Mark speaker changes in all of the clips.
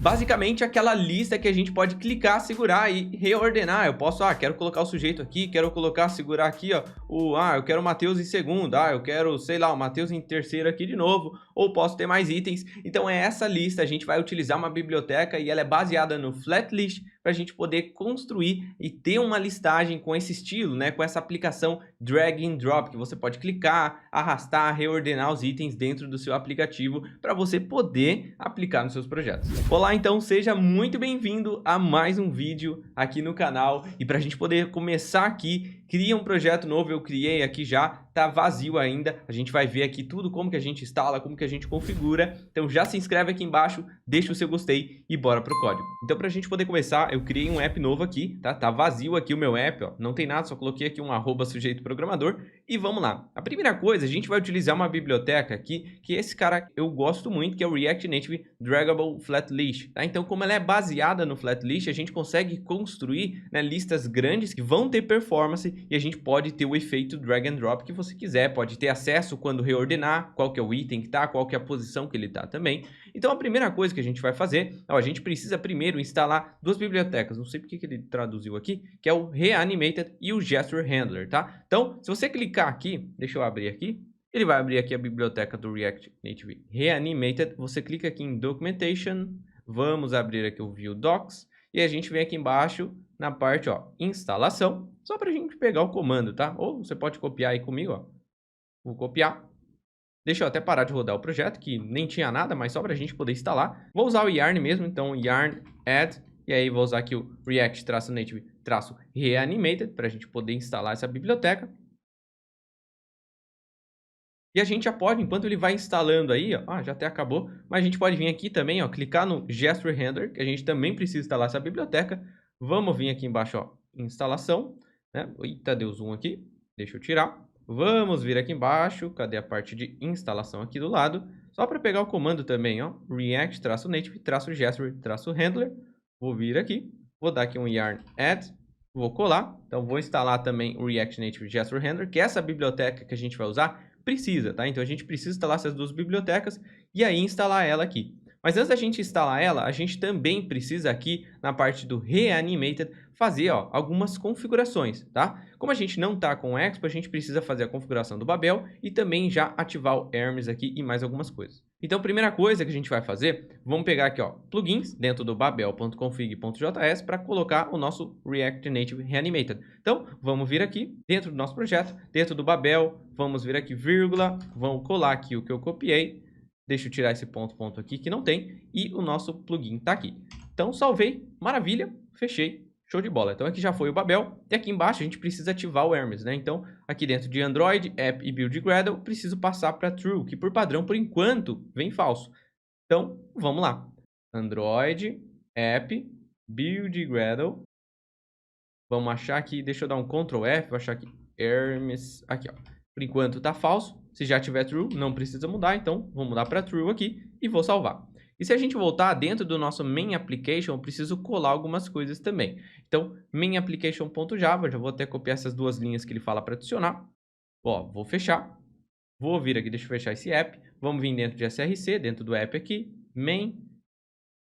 Speaker 1: basicamente aquela lista que a gente pode clicar, segurar e reordenar. Eu posso, quero colocar o sujeito aqui, quero colocar, segurar aqui, ó, eu quero o Mateus em segundo, eu quero, sei lá, o Mateus em terceiro aqui de novo, ou posso ter mais itens. Então é essa lista, a gente vai utilizar uma biblioteca e ela é baseada no Flatlist para a gente poder construir e ter uma listagem com esse estilo, né, com essa aplicação drag and drop, que você pode clicar, arrastar, reordenar os itens dentro do seu aplicativo para você poder aplicar nos seus projetos. Olá, então seja muito bem-vindo a mais um vídeo aqui no canal. E para a gente poder começar aqui, cria um projeto novo, eu criei aqui já, tá vazio ainda. A gente vai ver aqui tudo, como que a gente instala, como que a gente configura. Então já se inscreve aqui embaixo, deixa o seu gostei e bora pro código. Então para a gente poder começar, eu criei um app novo aqui, tá? Tá vazio aqui o meu app, ó, não tem nada, só coloquei aqui um @sujeito programador e vamos lá. A primeira coisa, a gente vai utilizar uma biblioteca aqui, que esse cara eu gosto muito, que é o React Native Draggable Flatlist, tá? Então como ela é baseada no Flatlist, a gente consegue construir, né, listas grandes que vão ter performance e a gente pode ter o efeito drag and drop que você quiser, pode ter acesso quando reordenar, qual que é o item que tá, qual que é a posição que ele tá também. Então a primeira coisa que a gente vai fazer, a gente precisa primeiro instalar duas bibliotecas, não sei porque que ele traduziu aqui, que é o Reanimated e o Gesture Handler, tá? Então, se você clicar aqui, deixa eu abrir aqui, ele vai abrir aqui a biblioteca do React Native Reanimated, você clica aqui em Documentation, vamos abrir aqui o View Docs, e a gente vem aqui embaixo na parte, ó, instalação, só para a gente pegar o comando, tá? Ou você pode copiar aí comigo, ó. Vou copiar. Deixa eu até parar de rodar o projeto, que nem tinha nada, mas só para a gente poder instalar. Vou usar o yarn mesmo, então yarn add, e aí vou usar aqui o React-Native-Reanimated para a gente poder instalar essa biblioteca. E a gente já pode, enquanto ele vai instalando aí, ó, já até acabou, mas a gente pode vir aqui também, ó, clicar no Gesture Handler, que a gente também precisa instalar essa biblioteca. Vamos vir aqui embaixo, ó, instalação, né? Eita, deu zoom aqui, deixa eu tirar. Vamos vir aqui embaixo, cadê a parte de instalação aqui do lado? Só para pegar o comando também, ó, React-Native-Gesture-Handler. Vou vir aqui, vou dar aqui um yarn add, vou colar. Então vou instalar também o React Native Gesture Handler, que é essa biblioteca que a gente vai usar. Precisa, tá? Então a gente precisa instalar essas duas bibliotecas e aí instalar ela aqui. Mas antes da gente instalar ela, a gente também precisa aqui na parte do Reanimated fazer, ó, algumas configurações, tá? Como a gente não tá com o Expo, a gente precisa fazer a configuração do Babel e também já ativar o Hermes aqui e mais algumas coisas. Então, a primeira coisa que a gente vai fazer, vamos pegar aqui, ó, plugins dentro do babel.config.js para colocar o nosso React Native Reanimated. Então, vamos vir aqui dentro do nosso projeto, dentro do Babel, vamos vir aqui, vírgula, vamos colar aqui o que eu copiei. Deixa eu tirar esse ponto aqui que não tem. E o nosso plugin está aqui. Então, salvei. Maravilha. Fechei. Show de bola. Então, aqui já foi o Babel. E aqui embaixo a gente precisa ativar o Hermes, né? Então, aqui dentro de Android, App e Build Gradle, preciso passar para True, que por padrão, por enquanto, vem falso. Então, vamos lá. Android, App, Build Gradle. Vamos achar aqui, deixa eu dar um Ctrl F, vou achar aqui Hermes. Aqui, ó. Por enquanto está falso. Se já tiver true, não precisa mudar, então vou mudar para true aqui e vou salvar. E se a gente voltar dentro do nosso main application, eu preciso colar algumas coisas também. Então, main application.java, já vou até copiar essas duas linhas que ele fala para adicionar. Ó, vou fechar. Vou vir aqui, deixa eu fechar esse app. Vamos vir dentro de src, dentro do app aqui, main,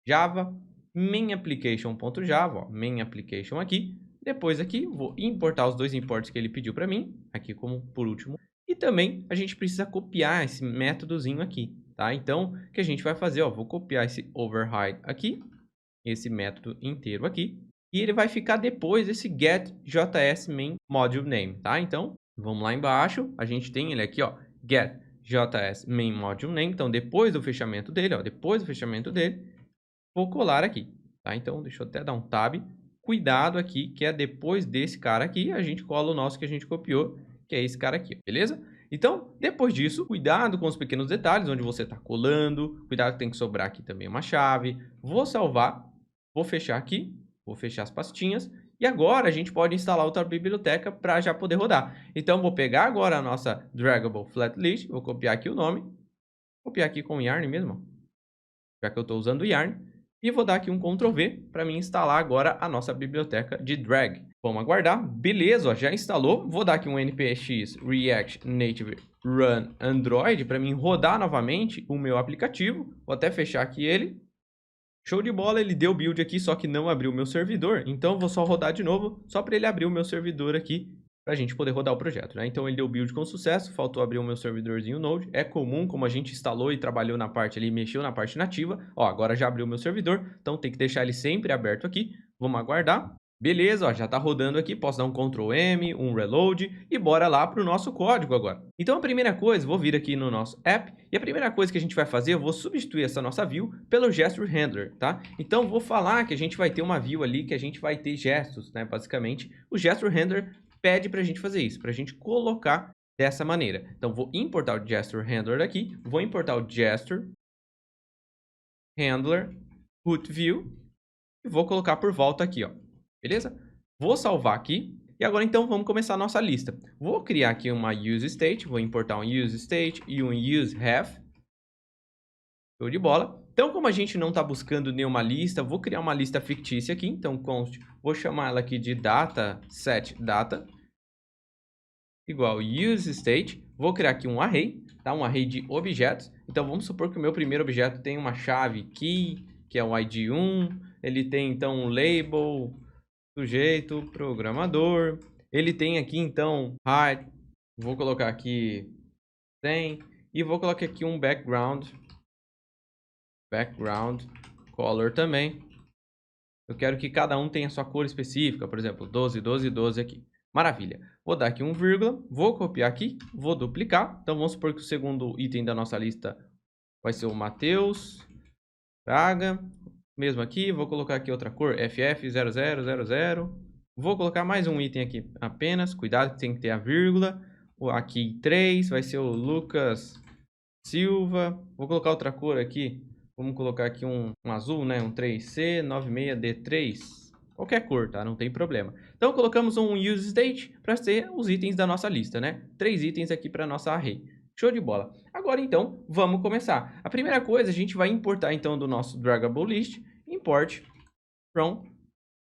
Speaker 1: java, main application.java, ó, main application aqui. Depois aqui, vou importar os dois imports que ele pediu para mim, aqui como por último. E também a gente precisa copiar esse métodozinho aqui, tá? Então, o que a gente vai fazer, ó, vou copiar esse override aqui, esse método inteiro aqui, e ele vai ficar depois desse getJSMainModuleName, tá? Então, vamos lá embaixo, a gente tem ele aqui, ó, getJSMainModuleName, então depois do fechamento dele, ó, depois do fechamento dele, vou colar aqui, tá? Então, deixa eu até dar um tab, cuidado aqui, que é depois desse cara aqui, a gente cola o nosso que a gente copiou, que é esse cara aqui, beleza? Então, depois disso, cuidado com os pequenos detalhes, onde você está colando, cuidado que tem que sobrar aqui também uma chave. Vou salvar, vou fechar aqui, vou fechar as pastinhas, e agora a gente pode instalar outra biblioteca para já poder rodar. Então, vou pegar agora a nossa Draggable Flatlist, vou copiar aqui o nome, copiar aqui com o Yarn mesmo, já que eu estou usando o Yarn, e vou dar aqui um Ctrl V para mim instalar agora a nossa biblioteca de drag. Vamos aguardar. Beleza, ó, já instalou. Vou dar aqui um npx React Native Run Android para mim rodar novamente o meu aplicativo. Vou até fechar aqui ele. Show de bola, ele deu build aqui, só que não abriu o meu servidor. Então, eu vou só rodar de novo, só para ele abrir o meu servidor aqui, para a gente poder rodar o projeto, né? Então, ele deu build com sucesso, faltou abrir o meu servidorzinho Node. É comum, como a gente instalou e trabalhou na parte ali, mexeu na parte nativa. Ó, agora já abriu o meu servidor, então tem que deixar ele sempre aberto aqui. Vamos aguardar. Beleza, ó, já está rodando aqui, posso dar um Ctrl M, um Reload e bora lá para o nosso código agora. Então a primeira coisa, vou vir aqui no nosso app e a primeira coisa que a gente vai fazer, eu vou substituir essa nossa view pelo Gesture Handler, tá? Então vou falar que a gente vai ter uma view ali que a gente vai ter gestos, né? Basicamente, o Gesture Handler pede para a gente fazer isso, para a gente colocar dessa maneira. Então vou importar o Gesture Handler aqui, vou importar o Gesture Handler Root View e vou colocar por volta aqui, ó. Beleza? Vou salvar aqui. E agora, então, vamos começar a nossa lista. Vou criar aqui uma useState. Vou importar um useState e um useHave. Show de bola. Então, como a gente não está buscando nenhuma lista, vou criar uma lista fictícia aqui. Então, const, vou chamar ela aqui de dataSetData. Igual useState. Vou criar aqui um array, tá? Um array de objetos. Então, vamos supor que o meu primeiro objeto tem uma chave key, que é o ID 1. Ele tem, então, um label... sujeito, programador. Ele tem aqui, então, height. Vou colocar aqui 100. E vou colocar aqui um background. Background color também. Eu quero que cada um tenha sua cor específica. Por exemplo, 12, 12, 12 aqui. Maravilha. Vou dar aqui um vírgula. Vou copiar aqui. Vou duplicar. Então, vamos supor que o segundo item da nossa lista vai ser o Matheus Braga. Mesmo aqui, vou colocar aqui outra cor, FF0000. Vou colocar mais um item aqui apenas, cuidado que tem que ter a vírgula. Aqui 3, vai ser o Lucas Silva. Vou colocar outra cor aqui, vamos colocar aqui um azul, né? Um 3C96D3. Qualquer cor, tá? Não tem problema. Então, colocamos um useState para ser os itens da nossa lista, né? 3 itens aqui para nossa array. Show de bola. Agora, então, vamos começar. A primeira coisa, a gente vai importar, então, do nosso Draggable List, import from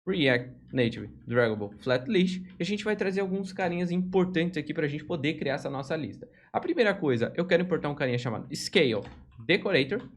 Speaker 1: React Native Draggable Flat List. E a gente vai trazer alguns carinhas importantes aqui para a gente poder criar essa nossa lista. A primeira coisa, eu quero importar um carinha chamado Scale Decorator,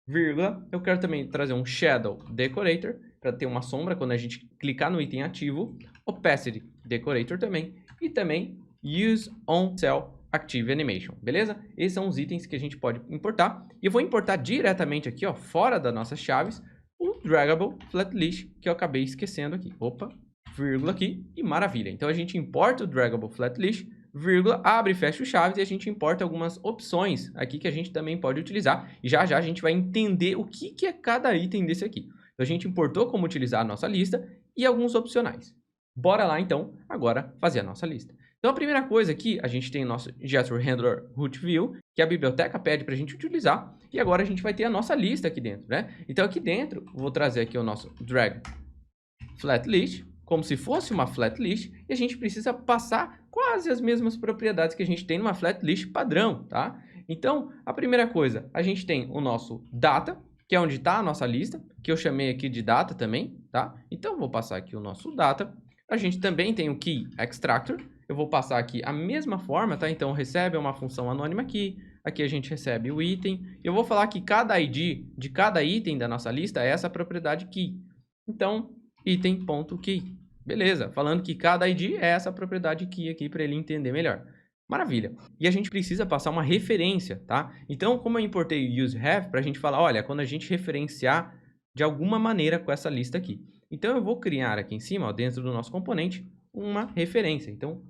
Speaker 1: vírgula. Eu quero também trazer um Shadow Decorator, para ter uma sombra quando a gente clicar no item ativo. Opacity Decorator também. E também Use On Cell Active Animation, beleza? Esses são os itens que a gente pode importar. E eu vou importar diretamente aqui, ó, fora das nossas chaves, o Draggable Flat List, que eu acabei esquecendo aqui. Opa, vírgula aqui e maravilha. Então, a gente importa o Draggable Flat List, vírgula, abre e fecha o chaves e a gente importa algumas opções aqui que a gente também pode utilizar. E já já a gente vai entender o que é cada item desse aqui. Então, a gente importou como utilizar a nossa lista e alguns opcionais. Bora lá, então, agora fazer a nossa lista. Então, a primeira coisa aqui, a gente tem o nosso Gesture Handler Root View, que a biblioteca pede para a gente utilizar. E agora a gente vai ter a nossa lista aqui dentro, né? Então, aqui dentro, vou trazer aqui o nosso Drag Flat List, como se fosse uma Flat List. E a gente precisa passar quase as mesmas propriedades que a gente tem numa Flat List padrão, tá? Então, a primeira coisa, a gente tem o nosso Data, que é onde está a nossa lista, que eu chamei aqui de Data também, tá? Então, vou passar aqui o nosso Data. A gente também tem o Key Extractor. Eu vou passar aqui a mesma forma, tá? Então, recebe uma função anônima aqui. Aqui a gente recebe o item. Eu vou falar que cada ID de cada item da nossa lista é essa propriedade key. Então, item.key. Beleza. Falando que cada ID é essa propriedade key aqui para ele entender melhor. Maravilha. E a gente precisa passar uma referência, tá? Então, como eu importei o useHave, para a gente falar, olha, quando a gente referenciar de alguma maneira com essa lista aqui. Então, eu vou criar aqui em cima, ó, dentro do nosso componente, uma referência. Então,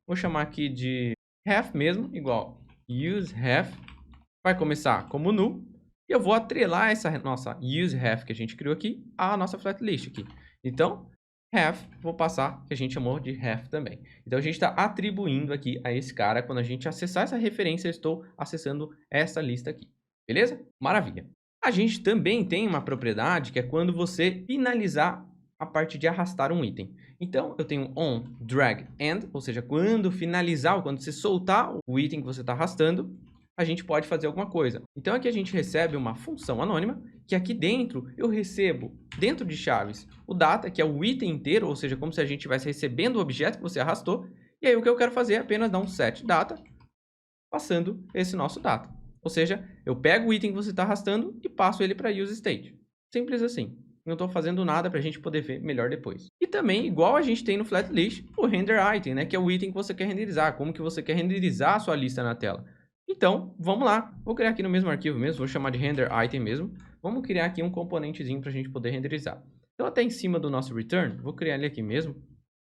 Speaker 1: vou chamar aqui de have mesmo, igual useHave. Vai começar como null. E eu vou atrelar essa nossa useHave que a gente criou aqui à nossa flat list aqui. Então, have, vou passar, que a gente chamou de have também. Então, a gente está atribuindo aqui a esse cara, quando a gente acessar essa referência, eu estou acessando essa lista aqui. Beleza? Maravilha. A gente também tem uma propriedade que é quando você finalizar a parte de arrastar um item. Então, eu tenho on drag end, ou seja, quando finalizar, quando você soltar o item que você está arrastando, a gente pode fazer alguma coisa. Então, aqui a gente recebe uma função anônima, que aqui dentro eu recebo, dentro de chaves, o data, que é o item inteiro, ou seja, como se a gente estivesse recebendo o objeto que você arrastou. E aí, o que eu quero fazer é apenas dar um set data, passando esse nosso data. Ou seja, eu pego o item que você está arrastando e passo ele para useState. Simples assim. Não estou fazendo nada para a gente poder ver melhor depois. E também, igual a gente tem no flat list, o render item, né? Que é o item que você quer renderizar. Como que você quer renderizar a sua lista na tela. Então, vamos lá. Vou criar aqui no mesmo arquivo mesmo. Vou chamar de render item mesmo. Vamos criar aqui um componentezinho para a gente poder renderizar. Então, até em cima do nosso return, vou criar ele aqui mesmo.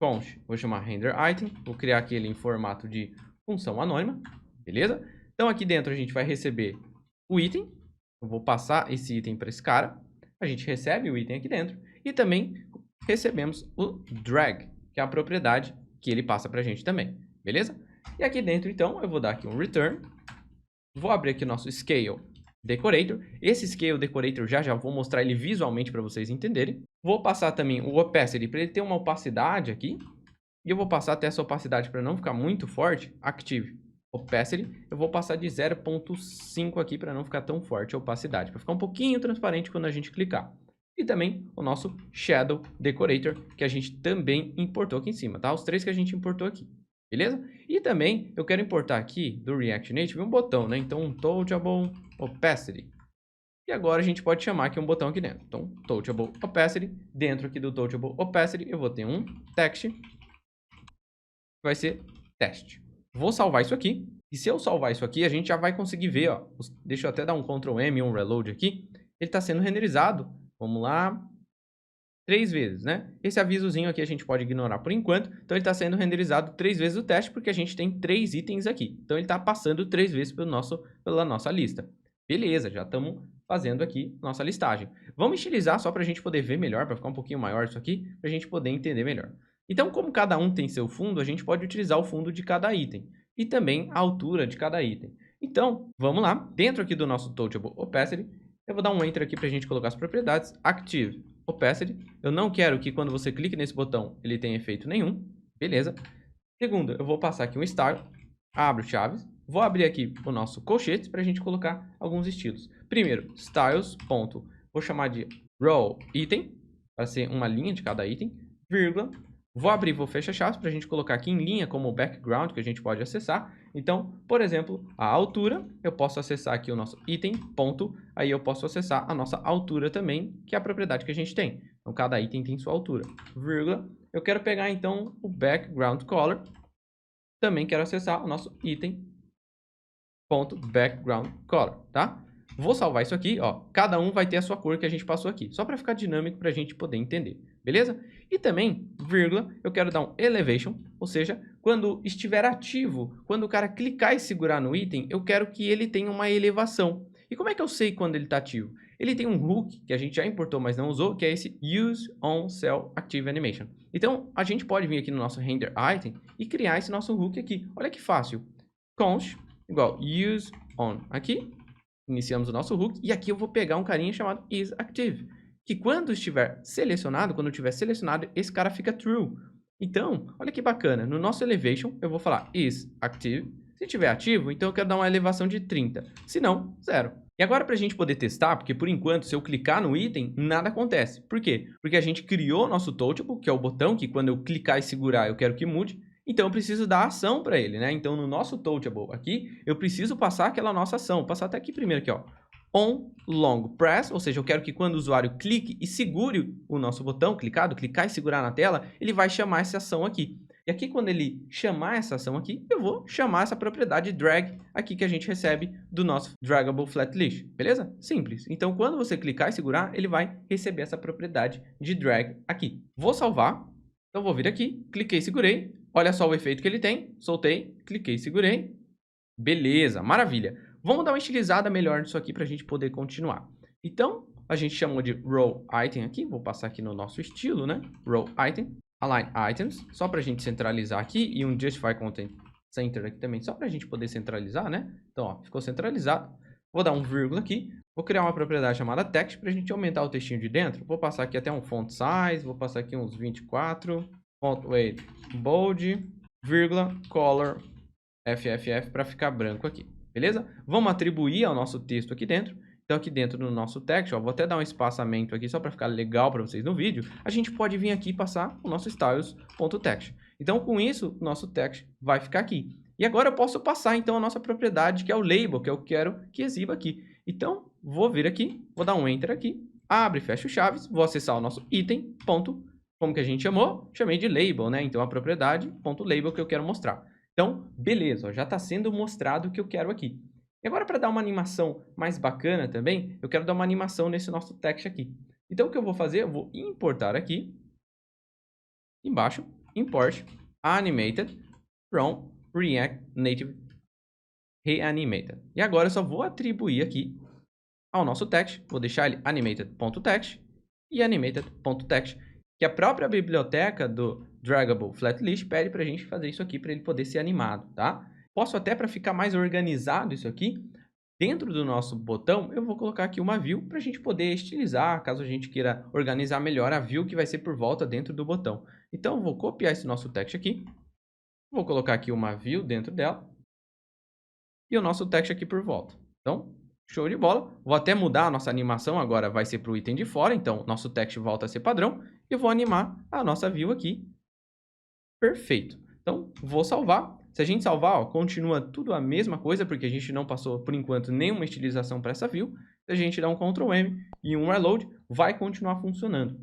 Speaker 1: Const, vou chamar render item. Vou criar aqui ele em formato de função anônima. Beleza? Então, aqui dentro a gente vai receber o item. Eu vou passar esse item para esse cara. A gente recebe o item aqui dentro. E também recebemos o drag, que é a propriedade que ele passa para a gente também. Beleza? E aqui dentro, então, eu vou dar aqui um return. Vou abrir aqui o nosso scale decorator. Esse scale decorator já vou mostrar ele visualmente para vocês entenderem. Vou passar também o opacity para ele ter uma opacidade aqui. E eu vou passar até essa opacidade para não ficar muito forte. Active opacity. Eu vou passar de 0.5 aqui para não ficar tão forte a opacidade. Para ficar um pouquinho transparente quando a gente clicar. E também o nosso shadow decorator, que a gente também importou aqui em cima, tá? Os três que a gente importou aqui. Beleza? E também eu quero importar aqui do React Native um botão, né? Então, um touchable opacity. E agora a gente pode chamar aqui um botão aqui dentro. Então, touchable opacity. Dentro aqui do touchable opacity, eu vou ter um text. Vai ser teste. Vou salvar isso aqui. E se eu salvar isso aqui, a gente já vai conseguir ver, ó. Deixa eu até dar um Ctrl M e um Reload aqui. Ele está sendo renderizado. Vamos lá. 3 vezes, né? Esse avisozinho aqui a gente pode ignorar por enquanto. Então, ele está sendo renderizado 3 vezes o teste, porque a gente tem 3 itens aqui. Então, ele está passando 3 vezes pela nossa lista. Beleza, já estamos fazendo aqui nossa listagem. Vamos estilizar só para a gente poder ver melhor, para ficar um pouquinho maior isso aqui, para a gente poder entender melhor. Então, como cada um tem seu fundo, a gente pode utilizar o fundo de cada item. E também a altura de cada item. Então, vamos lá. Dentro aqui do nosso touchable opacity, eu vou dar um enter aqui para a gente colocar as propriedades. Active opacity. Eu não quero que quando você clique nesse botão, ele tenha efeito nenhum. Beleza. Segundo, eu vou passar aqui um style. Abro chaves. Vou abrir aqui o nosso colchete para a gente colocar alguns estilos. Primeiro, styles. Ponto. Vou chamar de row item, para ser uma linha de cada item. Vírgula. Vou abrir e vou fechar chaves para a gente colocar aqui em linha como background que a gente pode acessar. Então, por exemplo, a altura, eu posso acessar aqui o nosso item, ponto. Aí eu posso acessar a nossa altura também, que é a propriedade que a gente tem. Então, cada item tem sua altura. Vírgula. Eu quero pegar, então, o background color. Também quero acessar o nosso item, ponto, background color, tá? Vou salvar isso aqui, ó. Cada um vai ter a sua cor que a gente passou aqui. Só para ficar dinâmico para a gente poder entender. Beleza? E também, vírgula, eu quero dar um elevation. Ou seja, quando estiver ativo, quando o cara clicar e segurar no item, eu quero que ele tenha uma elevação. E como é que eu sei quando ele está ativo? Ele tem um hook, que a gente já importou, mas não usou, que é esse Use on Cell Active Animation. Então, a gente pode vir aqui no nosso render item e criar esse nosso hook aqui. Olha que fácil. Const, igual Use on aqui. Iniciamos o nosso hook e aqui eu vou pegar um carinha chamado isActive, que quando estiver selecionado, quando eu tiver selecionado, esse cara fica true. Então, olha que bacana, no nosso elevation eu vou falar isActive. Se estiver ativo, então eu quero dar uma elevação de 30, se não, 0. E agora para a gente poder testar, porque por enquanto se eu clicar no item, nada acontece. Por quê? Porque a gente criou o nosso touchable, que é o botão que quando eu clicar e segurar eu quero que mude. Então, eu preciso dar ação para ele, né? Então, no nosso touchable aqui, eu preciso passar aquela nossa ação. Vou passar até aqui primeiro, aqui, ó. On long press, ou seja, eu quero que quando o usuário clique e segure o nosso botão clicar e segurar na tela, ele vai chamar essa ação aqui. E aqui, quando ele chamar essa ação aqui, eu vou chamar essa propriedade drag aqui que a gente recebe do nosso draggable flat list, beleza? Simples. Então, quando você clicar e segurar, ele vai receber essa propriedade de drag aqui. Vou salvar. Então, vou vir aqui, cliquei e segurei. Olha só o efeito que ele tem. Soltei, cliquei e segurei. Beleza, maravilha. Vamos dar uma estilizada melhor nisso aqui para a gente poder continuar. Então, a gente chamou de row item aqui. Vou passar aqui no nosso estilo, né? Row item, align items, só para a gente centralizar aqui. E um justify content center aqui também, só para a gente poder centralizar, né? Então, ó, ficou centralizado. Vou dar um vírgula aqui. Vou criar uma propriedade chamada text para a gente aumentar o textinho de dentro. Vou passar aqui até um font size. Vou passar aqui uns 24. Font weight bold, vírgula, color, FFF para ficar branco aqui, beleza? Vamos atribuir ao nosso texto aqui dentro. Então, aqui dentro do nosso text, ó, vou até dar um espaçamento aqui só para ficar legal para vocês no vídeo. A gente pode vir aqui e passar o nosso styles.text. Então, com isso, o nosso text vai ficar aqui. E agora eu posso passar, então, a nossa propriedade, que é o label, que eu quero que exiba aqui. Então, vou vir aqui, vou dar um enter aqui. abre e fecha o chaves, vou acessar o nosso item, ponto, como que a gente chamou? Chamei de label, né? Então, a propriedade, ponto label que eu quero mostrar. Então, beleza, ó, já está sendo mostrado o que eu quero aqui. E agora, para dar uma animação mais bacana também, eu quero dar uma animação nesse nosso text aqui. Então, o que eu vou fazer? Eu vou importar aqui, embaixo, import animated from React Native Reanimated. E agora eu só vou atribuir aqui ao nosso text, vou deixar ele animated.text e animated.text, que a própria biblioteca do Draggable Flatlist pede para a gente fazer isso aqui para ele poder ser animado, tá? Posso até, para ficar mais organizado isso aqui, dentro do nosso botão, eu vou colocar aqui uma view para a gente poder estilizar, caso a gente queira organizar melhor a view que vai ser por volta dentro do botão. Então, eu vou copiar esse nosso text aqui, vou colocar aqui uma view dentro dela e o nosso text aqui por volta. Então, show de bola. Vou até mudar a nossa animação, agora vai ser para o item de fora, então nosso text volta a ser padrão. E eu vou animar a nossa view aqui. Perfeito. Então, vou salvar. Se a gente salvar, ó, continua tudo a mesma coisa, porque a gente não passou, por enquanto, nenhuma estilização para essa view. Se a gente der um Ctrl M e um Reload, vai continuar funcionando.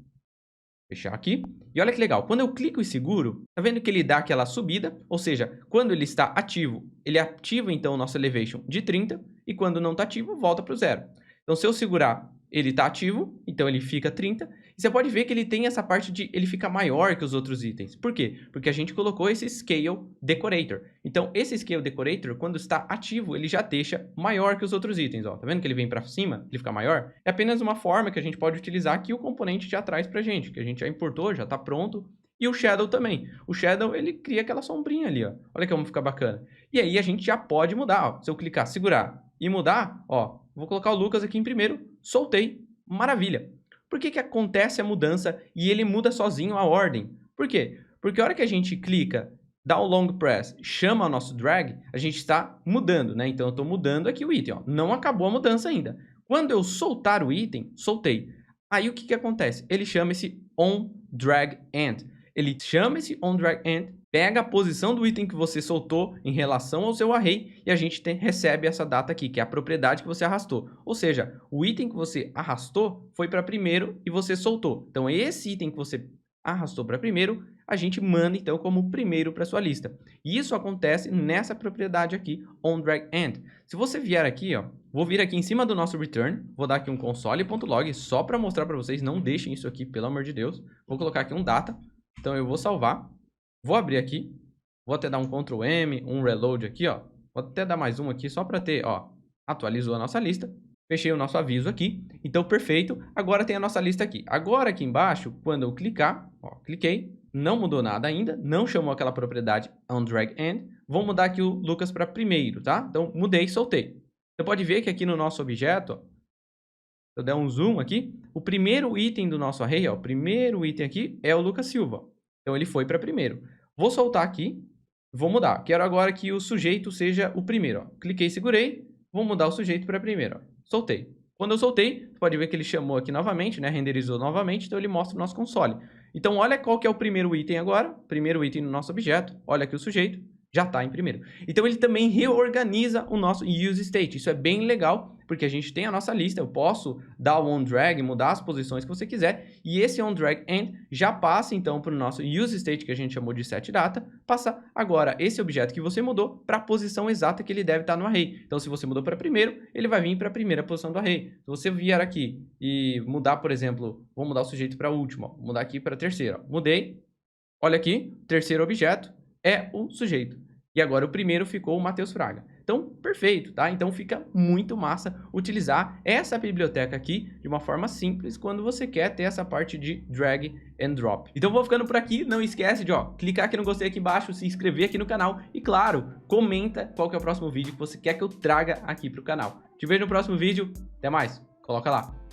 Speaker 1: Fechar aqui. E olha que legal, quando eu clico e seguro, tá vendo que ele dá aquela subida? Ou seja, quando ele está ativo, ele ativa então o nosso elevation de 30, e quando não está ativo, volta para o 0. Então, se eu segurar, ele está ativo, então ele fica 30. E você pode ver que ele tem essa parte de ele fica maior que os outros itens. Por quê? Porque a gente colocou esse Scale Decorator. Então, esse Scale Decorator, quando está ativo, ele já deixa maior que os outros itens. Ó. Tá vendo que ele vem para cima? Ele fica maior? É apenas uma forma que a gente pode utilizar que o componente já traz para a gente, que a gente já importou, já está pronto. E o Shadow também. O Shadow, ele cria aquela sombrinha ali, ó. Olha como fica bacana. E aí, a gente já pode mudar, ó. Se eu clicar, segurar e mudar, ó, vou colocar o Lucas aqui em primeiro, soltei, maravilha. Por que que acontece a mudança e ele muda sozinho a ordem? Por quê? Porque a hora que a gente clica, dá o long press, chama o nosso drag, a gente está mudando, né? Então, eu estou mudando aqui o item, ó. Não acabou a mudança ainda. Quando eu soltar o item, soltei. Aí, o que que acontece? Ele chama esse onDragEnd. Ele chama esse onDragEnd, pega a posição do item que você soltou em relação ao seu array e a gente recebe essa data aqui, que é a propriedade que você arrastou. Ou seja, o item que você arrastou foi para primeiro e você soltou. Então, esse item que você arrastou para primeiro, a gente manda então como primeiro para sua lista. E isso acontece nessa propriedade aqui, onDragEnd. Se você vier aqui, ó, vou vir aqui em cima do nosso return, vou dar aqui um console.log só para mostrar para vocês, não deixem isso aqui, pelo amor de Deus. Vou colocar aqui um data. Então, eu vou salvar, vou abrir aqui, vou até dar um Ctrl M, um Reload aqui, ó. Vou até dar mais um aqui só para ter, ó, atualizou a nossa lista. Fechei o nosso aviso aqui. Então, perfeito. Agora tem a nossa lista aqui. Agora, aqui embaixo, quando eu clicar, ó, cliquei, não mudou nada ainda, não chamou aquela propriedade onDragEnd. Vou mudar aqui o Lucas para primeiro, tá? Então, mudei e soltei. Você pode ver que aqui no nosso objeto, ó, se eu der um zoom aqui, o primeiro item do nosso array, ó, o primeiro item aqui é o Lucas Silva. Então, ele foi para primeiro. Vou soltar aqui, vou mudar. Quero agora que o sujeito seja o primeiro. Ó. Cliquei e segurei, vou mudar o sujeito para primeiro. Ó. Soltei. Quando eu soltei, você pode ver que ele chamou aqui novamente, né? Renderizou novamente, então ele mostra o nosso console. Então, olha qual que é o primeiro item agora. Primeiro item no nosso objeto. Olha aqui o sujeito. Já está em primeiro. Então, ele também reorganiza o nosso useState. Isso é bem legal, porque a gente tem a nossa lista. Eu posso dar o onDrag, mudar as posições que você quiser. E esse onDragEnd já passa, então, para o nosso useState, que a gente chamou de setData. Passa agora esse objeto que você mudou para a posição exata que ele deve estar no array. Então, se você mudou para primeiro, ele vai vir para a primeira posição do array. Se você vier aqui e mudar, por exemplo, vou mudar o sujeito para a última. Ó, mudar aqui para a terceira. Ó. Mudei. Olha aqui, terceiro objeto é o sujeito. E agora o primeiro ficou o Matheus Fraga. Então, perfeito, tá? Então fica muito massa utilizar essa biblioteca aqui de uma forma simples quando você quer ter essa parte de drag and drop. Então vou ficando por aqui, não esquece de clicar aqui no gostei aqui embaixo, se inscrever aqui no canal e claro, comenta qual que é o próximo vídeo que você quer que eu traga aqui pro canal. Te vejo no próximo vídeo, até mais, coloca lá.